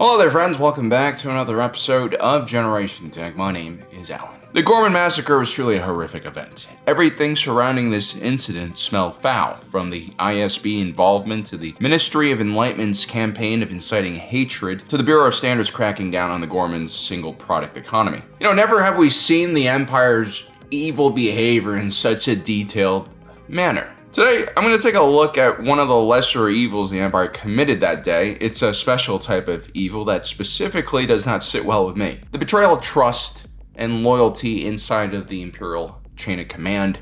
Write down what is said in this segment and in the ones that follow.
Hello there friends, welcome back to another episode of Generation Tech. My name is Alan. The Gorman Massacre was truly a horrific event. Everything surrounding this incident smelled foul, from the ISB involvement to the Ministry of Enlightenment's campaign of inciting hatred to the Bureau of Standards cracking down on the Gorman's single product economy. Never have we seen the Empire's evil behavior in such a detailed manner. Today, I'm going to take a look at one of the lesser evils the Empire committed that day. It's a special type of evil that specifically does not sit well with me. The betrayal of trust and loyalty inside of the Imperial chain of command.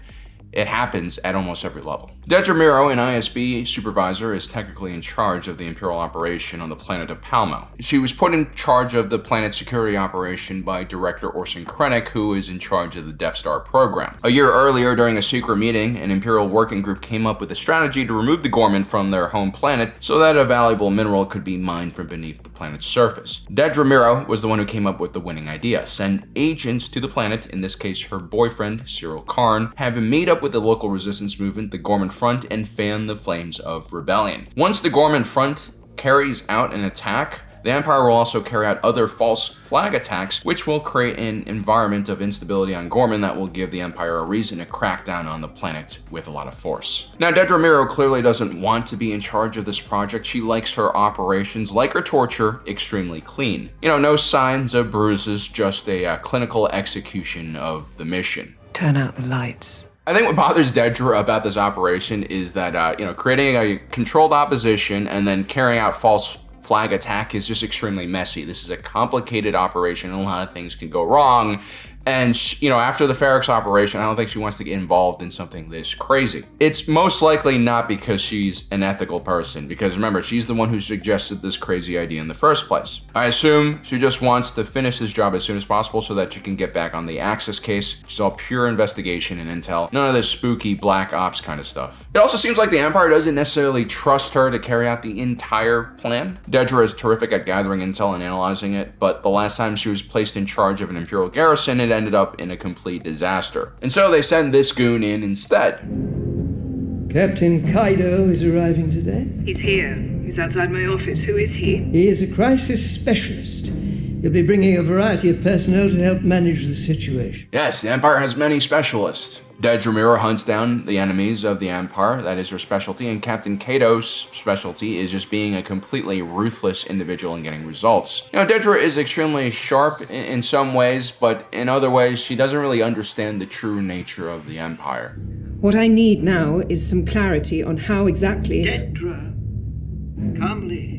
It happens at almost every level. Dedra, an ISB supervisor, is technically in charge of the Imperial operation on the planet of Palmo. She was put in charge of the planet's security operation by Director Orson Krennic, who is in charge of the Death Star program. A year earlier, during a secret meeting, an Imperial working group came up with a strategy to remove the Gorman from their home planet so that a valuable mineral could be mined from beneath the planet's surface. Dedra was the one who came up with the winning idea: send agents to the planet, in this case her boyfriend, Cyril Karn, have him meet up with the local resistance movement, the Gorman Front, and fan the flames of rebellion. Once the Gorman Front carries out an attack, the Empire will also carry out other false flag attacks, which will create an environment of instability on Gorman that will give the Empire a reason to crack down on the planet with a lot of force. Now, Dedra clearly doesn't want to be in charge of this project. She likes her operations, like her torture, extremely clean. No signs of bruises, just a clinical execution of the mission. Turn out the lights. I think what bothers Dedra about this operation is that, creating a controlled opposition and then carrying out false flag attack is just extremely messy. This is a complicated operation and a lot of things can go wrong. And, after the Ferrex operation, I don't think she wants to get involved in something this crazy. It's most likely not because she's an ethical person, because remember, she's the one who suggested this crazy idea in the first place. I assume she just wants to finish this job as soon as possible so that she can get back on the Axis case. It's all pure investigation and intel, none of this spooky black ops kind of stuff. It also seems like the Empire doesn't necessarily trust her to carry out the entire plan. Dedra is terrific at gathering intel and analyzing it, but the last time she was placed in charge of an Imperial garrison, it ended up in a complete disaster. And so they send this goon in instead. Captain Kaido is arriving today. He's here. He's outside my office. Who is he? He is a crisis specialist. He'll be bringing a variety of personnel to help manage the situation. Yes, the Empire has many specialists. Dedra hunts down the enemies of the Empire, that is her specialty, and Captain Kaido's specialty is just being a completely ruthless individual and getting results. Dedra is extremely sharp in some ways, but in other ways, she doesn't really understand the true nature of the Empire. What I need now is some clarity on how exactly... Dedra, calmly.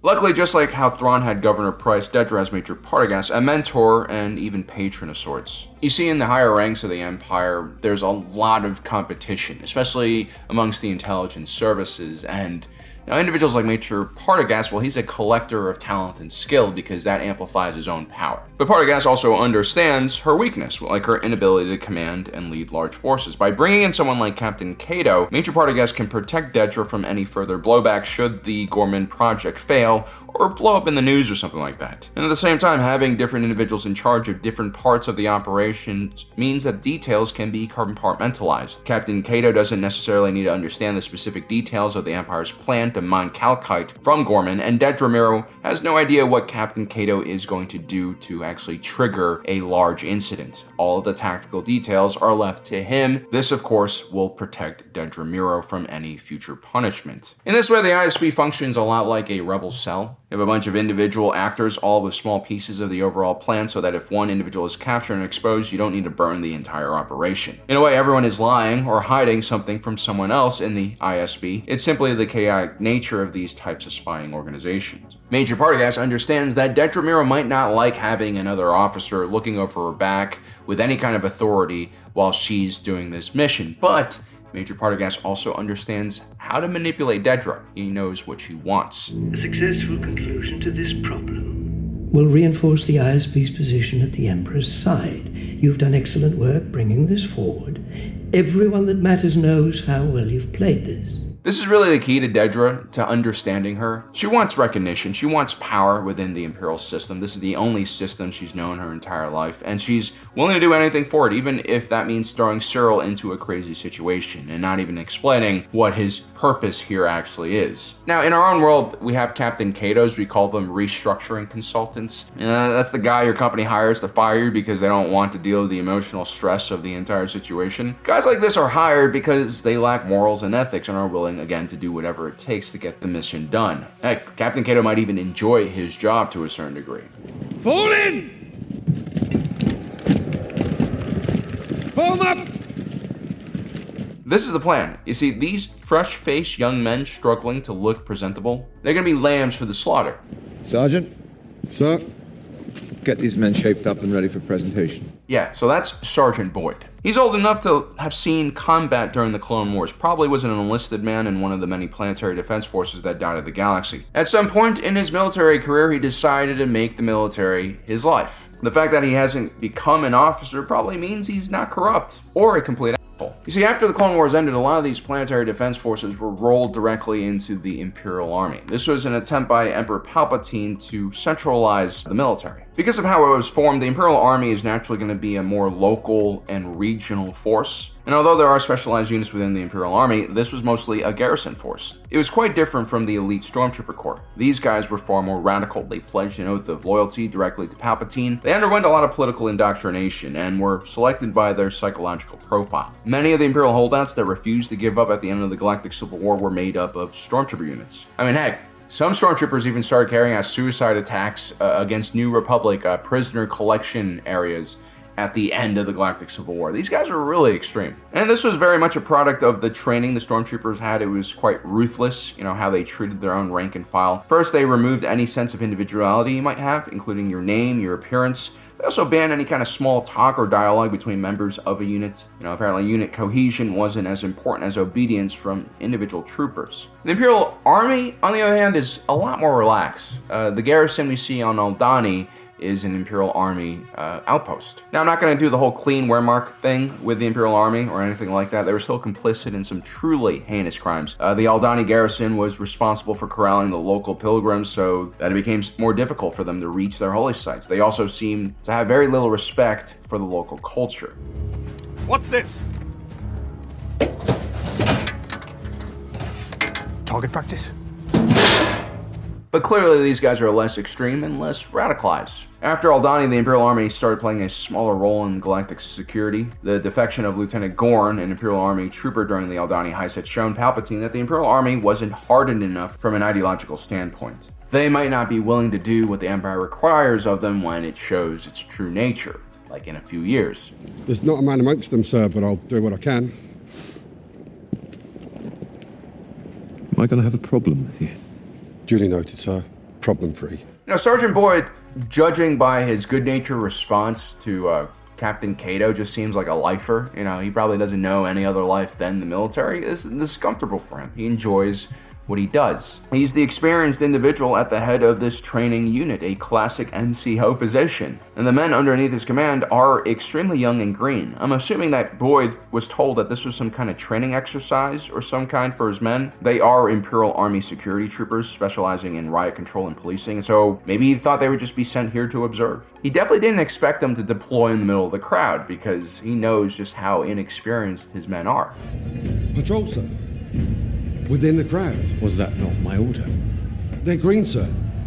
Luckily, just like how Thrawn had Governor Price, Dedra has Major Partagas, a mentor and even patron of sorts. You see, in the higher ranks of the Empire, there's a lot of competition, especially amongst the intelligence services, and individuals like Major Partagas, well, he's a collector of talent and skill because that amplifies his own power. But Partagas also understands her weakness, like her inability to command and lead large forces. By bringing in someone like Captain Kaido, Major Partagas can protect Dedra from any further blowback should the Gorman project fail or blow up in the news or something like that. And at the same time, having different individuals in charge of different parts of the operation means that details can be compartmentalized. Captain Kaido doesn't necessarily need to understand the specific details of the Empire's plan to mine calcite from Gorman, and Dedra has no idea what Captain Kaido is going to do to actually trigger a large incident. All of the tactical details are left to him. This, of course, will protect Dedra from any future punishment. In this way, the ISB functions a lot like a rebel cell. You have a bunch of individual actors, all with small pieces of the overall plan, so that if one individual is captured and exposed, you don't need to burn the entire operation. In a way, everyone is lying or hiding something from someone else in the ISB. It's simply the chaotic nature of these types of spying organizations. Major Partagas understands that Dedra might not like having another officer looking over her back with any kind of authority while she's doing this mission, but Major Partagas also understands how to manipulate Dedra. He knows what she wants. A successful conclusion to this problem will reinforce the ISB's position at the Emperor's side. You've done excellent work bringing this forward. Everyone that matters knows how well you've played this. This is really the key to Dedra, to understanding her. She wants recognition. She wants power within the Imperial system. This is the only system she's known her entire life, and she's willing to do anything for it, even if that means throwing Cyril into a crazy situation and not even explaining what his purpose here actually is. Now, in our own world, we have Captain Cato's. We call them restructuring consultants. That's the guy your company hires to fire you because they don't want to deal with the emotional stress of the entire situation. Guys like this are hired because they lack morals and ethics and are willing, again, to do whatever it takes to get the mission done. Heck, Captain Cato might even enjoy his job to a certain degree. Fall in! Form up! This is the plan. You see, these fresh-faced young men struggling to look presentable, they're going to be lambs for the slaughter. Sergeant? Sir? Get these men shaped up and ready for presentation. Yeah, so that's Sergeant Boyd. He's old enough to have seen combat during the Clone Wars, probably was an enlisted man in one of the many planetary defense forces that dotted the galaxy. At some point in his military career, he decided to make the military his life. The fact that he hasn't become an officer probably means he's not corrupt or a complete asshole. You see, after the Clone Wars ended, a lot of these planetary defense forces were rolled directly into the Imperial Army. This was an attempt by Emperor Palpatine to centralize the military. Because of how it was formed, the Imperial Army is naturally going to be a more local and regional force. And although there are specialized units within the Imperial Army, this was mostly a garrison force. It was quite different from the elite Stormtrooper Corps. These guys were far more radical. They pledged an oath of loyalty directly to Palpatine. They underwent a lot of political indoctrination and were selected by their psychological profile. Many of the Imperial holdouts that refused to give up at the end of the Galactic Civil War were made up of Stormtrooper units. I mean, heck, some Stormtroopers even started carrying out suicide attacks against New Republic prisoner collection areas at the end of the Galactic Civil War. These guys were really extreme. And this was very much a product of the training the Stormtroopers had. It was quite ruthless, how they treated their own rank and file. First, they removed any sense of individuality you might have, including your name, your appearance. They also banned any kind of small talk or dialogue between members of a unit. Apparently unit cohesion wasn't as important as obedience from individual troopers. The Imperial Army, on the other hand, is a lot more relaxed. The garrison we see on Aldhani is an Imperial Army outpost. Now, I'm not going to do the whole clean Wehrmacht thing with the Imperial Army or anything like that. They were still complicit in some truly heinous crimes. The Aldhani garrison was responsible for corralling the local pilgrims so that it became more difficult for them to reach their holy sites. They also seem to have very little respect for the local culture. What's this? Target practice? But clearly these guys are less extreme and less radicalized. After Aldhani, the Imperial Army started playing a smaller role in galactic security. The defection of Lieutenant Gorn, an Imperial Army trooper during the Aldhani heist, had shown Palpatine that the Imperial Army wasn't hardened enough from an ideological standpoint. They might not be willing to do what the Empire requires of them when it shows its true nature, like in a few years. There's not a man amongst them, sir, but I'll do what I can. Am I going to have a problem with you? Duly noted, sir. Problem-free. Sergeant Boyd, judging by his good-natured response to Captain Cato, just seems like a lifer. He probably doesn't know any other life than the military. This is comfortable for him. He enjoys what he does. He's the experienced individual at the head of this training unit, a classic NCO position. And the men underneath his command are extremely young and green. I'm assuming that Boyd was told that this was some kind of training exercise or some kind for his men. They are Imperial Army security troopers specializing in riot control and policing, so maybe he thought they would just be sent here to observe. He definitely didn't expect them to deploy in the middle of the crowd because he knows just how inexperienced his men are. Patrol, sir. Within the crowd. Was that not my order? They're green, sir.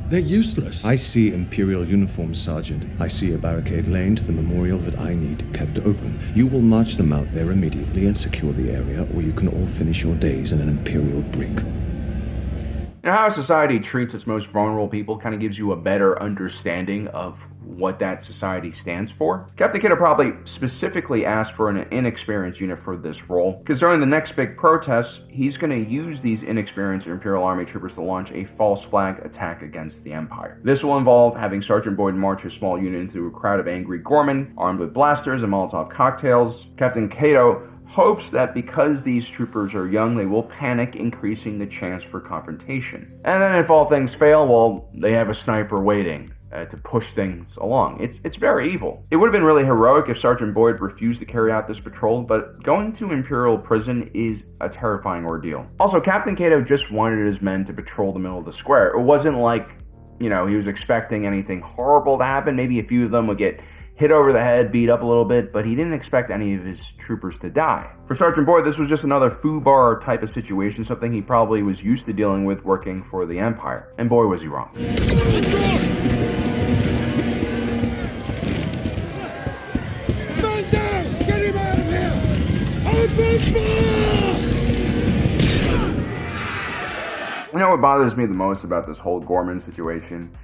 They're useless. I see Imperial uniforms, Sergeant. I see a barricade lane to the memorial that I need kept open. You will march them out there immediately and secure the area, or you can all finish your days in an Imperial brig. How a society treats its most vulnerable people kind of gives you a better understanding of what that society stands for. Captain Cato probably specifically asked for an inexperienced unit for this role, because during the next big protest, he's going to use these inexperienced Imperial Army troopers to launch a false flag attack against the Empire. This will involve having Sergeant Boyd march a small unit into a crowd of angry Gorman, armed with blasters and Molotov cocktails. Captain Cato hopes that because these troopers are young, they will panic, increasing the chance for confrontation. And then if all things fail, well, they have a sniper waiting. to push things along. It's very evil. It would have been really heroic if Sergeant Boyd refused to carry out this patrol, but going to Imperial prison is a terrifying ordeal. Also, Captain Cato just wanted his men to patrol the middle of the square. It wasn't like, he was expecting anything horrible to happen. Maybe a few of them would get hit over the head, beat up a little bit, but he didn't expect any of his troopers to die. For Sergeant Boyd, this was just another foobar type of situation, something he probably was used to dealing with working for the Empire. And boy, was he wrong. What bothers me the most about this whole Gorman situation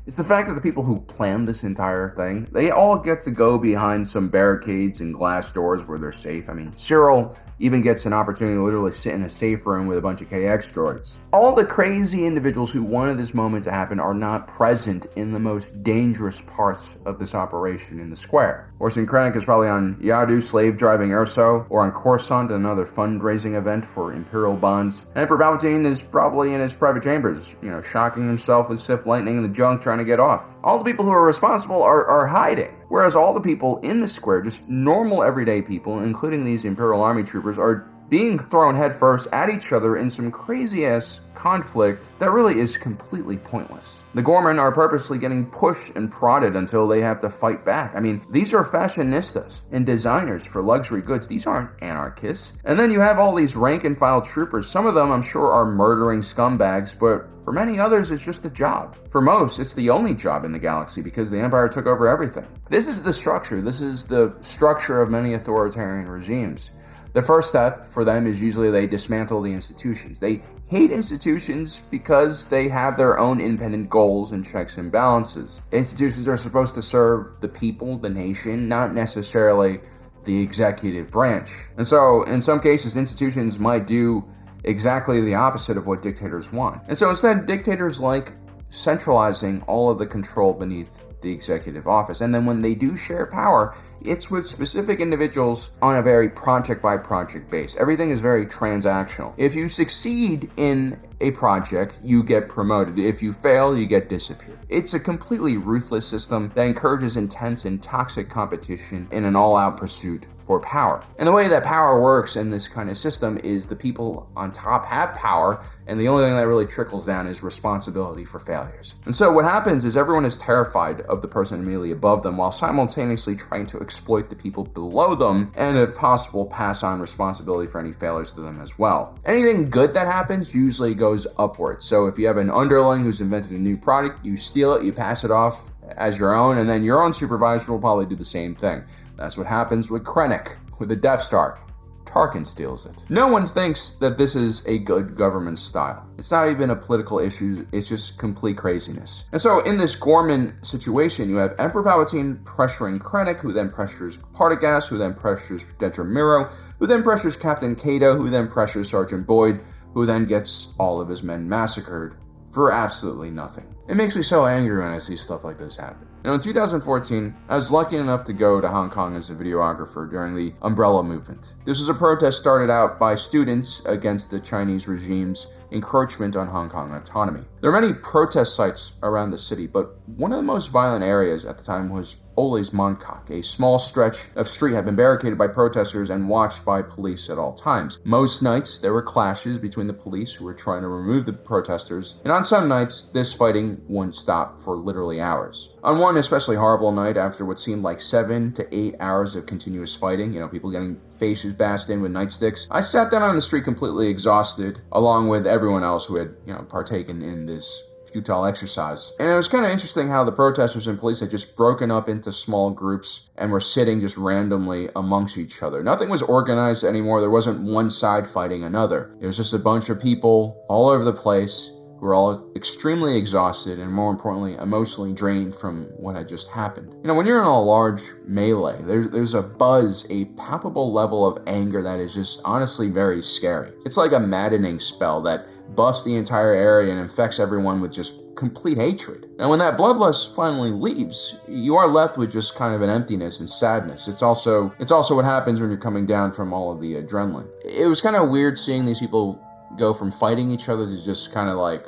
is the fact that the people who planned this entire thing, they all get to go behind some barricades and glass doors where they're safe. Cyril even gets an opportunity to literally sit in a safe room with a bunch of KX droids. All the crazy individuals who wanted this moment to happen are not present in the most dangerous parts of this operation in the square. Orson Krennic is probably on Yadu slave driving Urso, or on Coruscant, another fundraising event for Imperial bonds. And Emperor Palpatine is probably in his private chambers, shocking himself with Sith lightning in the junk trying to get off. All the people who are responsible are hiding. Whereas all the people in the square, just normal everyday people, including these Imperial Army troopers, are being thrown headfirst at each other in some crazy-ass conflict that really is completely pointless. The Gorman are purposely getting pushed and prodded until they have to fight back. These are fashionistas and designers for luxury goods. These aren't anarchists. And then you have all these rank-and-file troopers. Some of them, I'm sure, are murdering scumbags, but for many others, it's just a job. For most, it's the only job in the galaxy because the Empire took over everything. This is the structure. This is the structure of many authoritarian regimes. The first step for them is usually they dismantle the institutions. They hate institutions because they have their own independent goals and checks and balances. Institutions are supposed to serve the people, the nation, not necessarily the executive branch. And so, in some cases, institutions might do exactly the opposite of what dictators want. And so instead, dictators like centralizing all of the control beneath the executive office. And then when they do share power, it's with specific individuals on a very project-by-project base. Everything is very transactional. If you succeed in a project, you get promoted. If you fail, you get disappeared. It's a completely ruthless system that encourages intense and toxic competition in an all-out pursuit for power. And the way that power works in this kind of system is the people on top have power, and the only thing that really trickles down is responsibility for failures. And so what happens is everyone is terrified of the person immediately above them while simultaneously trying to exploit the people below them and, if possible, pass on responsibility for any failures to them as well. Anything good that happens usually goes upwards. So if you have an underling who's invented a new product, you steal it, you pass it off as your own, and then your own supervisor will probably do the same thing. That's what happens with Krennic, with the Death Star. Tarkin steals it. No one thinks that this is a good government style. It's not even a political issue, it's just complete craziness. And so in this Gorman situation, you have Emperor Palpatine pressuring Krennic, who then pressures Partagaz, who then pressures Dedra Miro, who then pressures Captain Cato, who then pressures Sergeant Boyd, who then gets all of his men massacred for absolutely nothing. It makes me so angry when I see stuff like this happen. Now, in 2014, I was lucky enough to go to Hong Kong as a videographer during the Umbrella Movement. This was a protest started out by students against the Chinese regime's encroachment on Hong Kong autonomy. There are many protest sites around the city, but one of the most violent areas at the time was Ole's Mongkok. A small stretch of street had been barricaded by protesters and watched by police at all times. Most nights, there were clashes between the police who were trying to remove the protesters, and on some nights, this fighting wouldn't stop for literally hours. On one especially horrible night, after what seemed like 7 to 8 hours of continuous fighting, people getting faces bashed in with nightsticks, I sat down on the street completely exhausted, along with everyone else who had, partaken in this futile exercise. And it was kind of interesting how the protesters and police had just broken up into small groups and were sitting just randomly amongst each other. Nothing was organized anymore. There wasn't one side fighting another. It was just a bunch of people all over the place who were all extremely exhausted and, more importantly, emotionally drained from what had just happened. When you're in a large melee, there's a buzz, a palpable level of anger that is just honestly very scary. It's like a maddening spell that buffs the entire area and infects everyone with just complete hatred. And when that bloodlust finally leaves, you are left with just kind of an emptiness and sadness. It's also what happens when you're coming down from all of the adrenaline. It was kind of weird seeing these people go from fighting each other to just kind of like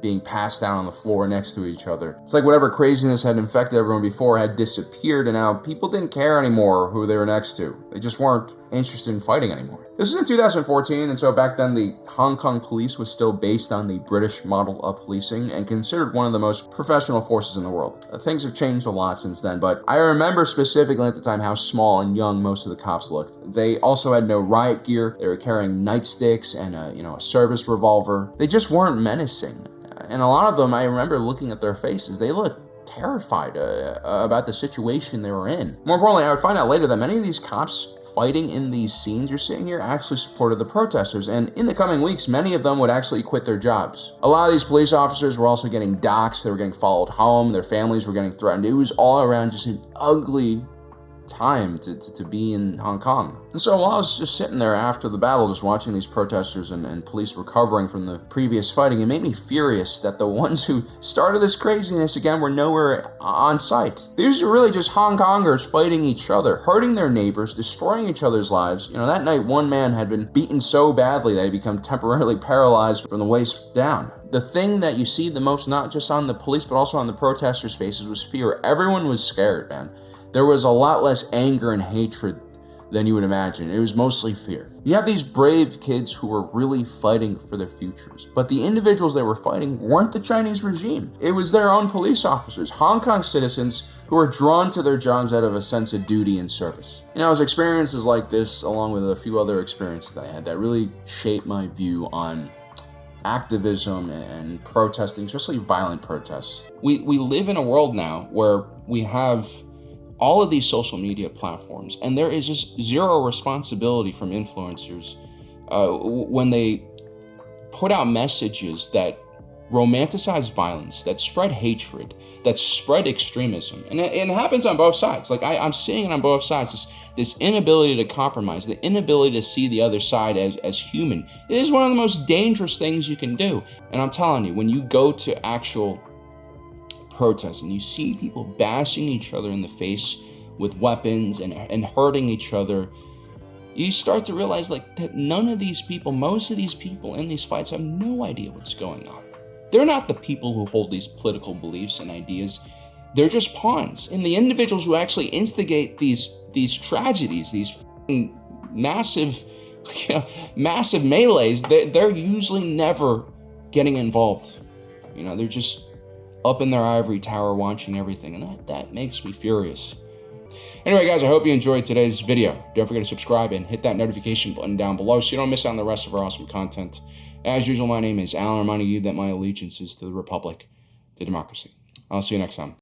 being passed out on the floor next to each other. It's like whatever craziness had infected everyone before had disappeared, and now people didn't care anymore who they were next to. They just weren't interested in fighting anymore. This is in 2014, and so back then the Hong Kong police was still based on the British model of policing and considered one of the most professional forces in the world. Things have changed a lot since then, but I remember specifically at the time how small and young most of the cops looked. They also had no riot gear. They were carrying nightsticks and a service revolver. They just weren't menacing. And a lot of them, I remember looking at their faces, they looked terrified about the situation they were in. More importantly, I would find out later that many of these cops fighting in these scenes you're seeing here actually supported the protesters, and in the coming weeks, many of them would actually quit their jobs. A lot of these police officers were also getting doxxed, they were getting followed home, their families were getting threatened. It was all around just an ugly time to be in Hong Kong. And so while I was just sitting there after the battle, just watching these protesters and police recovering from the previous fighting, it made me furious that the ones who started this craziness again were nowhere on site. These are really just Hong Kongers fighting each other, hurting their neighbors, destroying each other's lives. That night one man had been beaten so badly that he became temporarily paralyzed from the waist down. The thing that you see the most, not just on the police, but also on the protesters' faces, was fear. Everyone was scared, man. There was a lot less anger and hatred than you would imagine. It was mostly fear. You have these brave kids who were really fighting for their futures, but the individuals they were fighting weren't the Chinese regime. It was their own police officers, Hong Kong citizens who were drawn to their jobs out of a sense of duty and service. It was experiences like this, along with a few other experiences that I had, that really shaped my view on activism and protesting, especially violent protests. We live in a world now where we have all of these social media platforms, and there is just zero responsibility from influencers when they put out messages that romanticize violence, that spread hatred, that spread extremism. And it happens on both sides. Like I'm seeing it on both sides, this inability to compromise, the inability to see the other side as human. It is one of the most dangerous things you can do. And I'm telling you, when you go to actual protests and you see people bashing each other in the face with weapons and hurting each other, you start to realize that none of these people, most of these people in these fights have no idea what's going on. They're not the people who hold these political beliefs and ideas. They're just pawns. And the individuals who actually instigate these tragedies, these massive melees, they're usually never getting involved. They're just up in their ivory tower watching everything, and that makes me furious. Anyway, guys, I hope you enjoyed today's video. Don't forget to subscribe and hit that notification button down below so you don't miss out on the rest of our awesome content. As usual, my name is Alan, reminding you that my allegiance is to the Republic, to democracy. I'll see you next time.